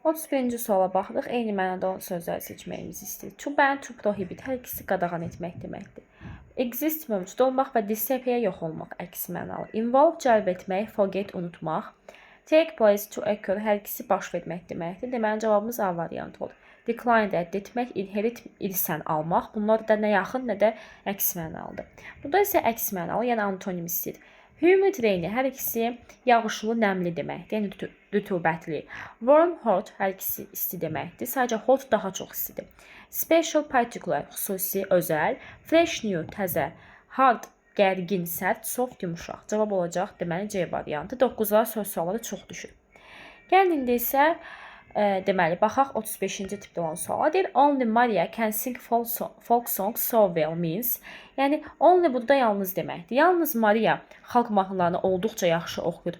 31-ci suala baxırıq. Eyni mənada olan sözləri seçməyimizi istəyir. To ban, to prohibit hər ikisi qadağan etmək deməkdir. Exist mövcud olmaq və disappear yox olmaq əks mənalı. Involve cəlb etmək, forget unutmaq. Take place, to occur hər ikisi baş vermək deməkdir. Deməli cavabımız A variantı olur. Decline rədd etmək, inherit irsən almaq. Bunlar da nə yaxın, nə də əks mənalıdır. Burada isə əks mənalı, yəni antonim istəyir. Humid rainy hər ikisi yağışlı, nəmli deməkdir, yəni rütubətli. Warm, hot hər ikisi isti deməkdir. Sadəcə hot daha çox istidir. Special, particular xüsusi, özəl. Fresh, new təzə. Hard, gərgin, sərt, soft, yumuşaq. Cavab olacaq deməli C variantı. 9-lar söz sualları çox düşür. Gəlin indi isə deməli baxaq 35-ci tipdə olan suala. Deyir only Maria can sing folk songs so well means. Yəni only burada yalnız deməkdir. Yalnız Maria xalq mahnılarını olduqca yaxşı oxuyur.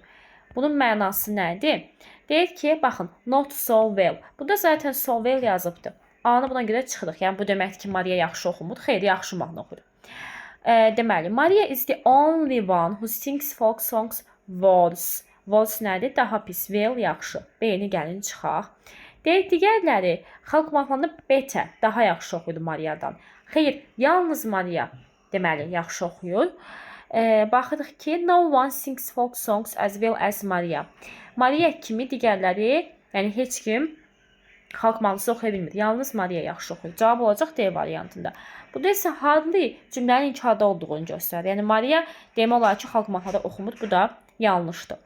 Bunun mənası nədir? Deyir ki, baxın, not so well. Burada zaten so well yazıbdır. A-nı buna görə çıxırıq. Yəni bu deməkdir ki, Maria yaxşı oxumur. Xeyr, yaxşı mahnı oxuyur. Deməli, Maria is the only one who sings folk songs worse. Worse nədir? Daha pis. Well yaxşı. B-ni gəlin çıxaq. Deyir, digərləri xalq mahnılarını better, daha yaxşı oxuyur Mariadan. Xeyr, yalnız Maria deməli yaxşı oxuyur. Baxırıq ki, no one sings folk songs as well as Maria. Maria kimi digərləri, yəni heç kim xalq mahnısı oxuya bilmir. Yalnız Maria yaxşı oxuyur. Cavab olacaq D variantında. Burada isə hardly cümlənin inkarda olduğunu göstərir. Yəni Maria demək olar ki, xalq mahnıları oxumur. Bu da yanlışdır.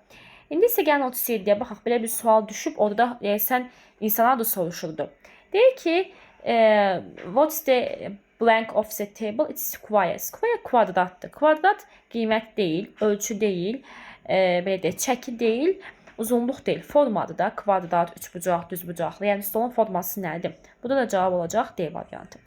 İndi isə gəlin 37-yə baxaq. Belə bir sual düşüb, orada sən insanlar da soruşurdu. Deyir ki, what's the blank of the table? It's square. Square kvadratdır. Kvadrat qiymət deyil, ölçü deyil, belə deyək, çəki deyil, uzunluq deyil, formadır da. Kvadrat, üçbucaq, düzbucaqlı. Yəni stolun forması nədir? Burada da cavab olacaq D variantı.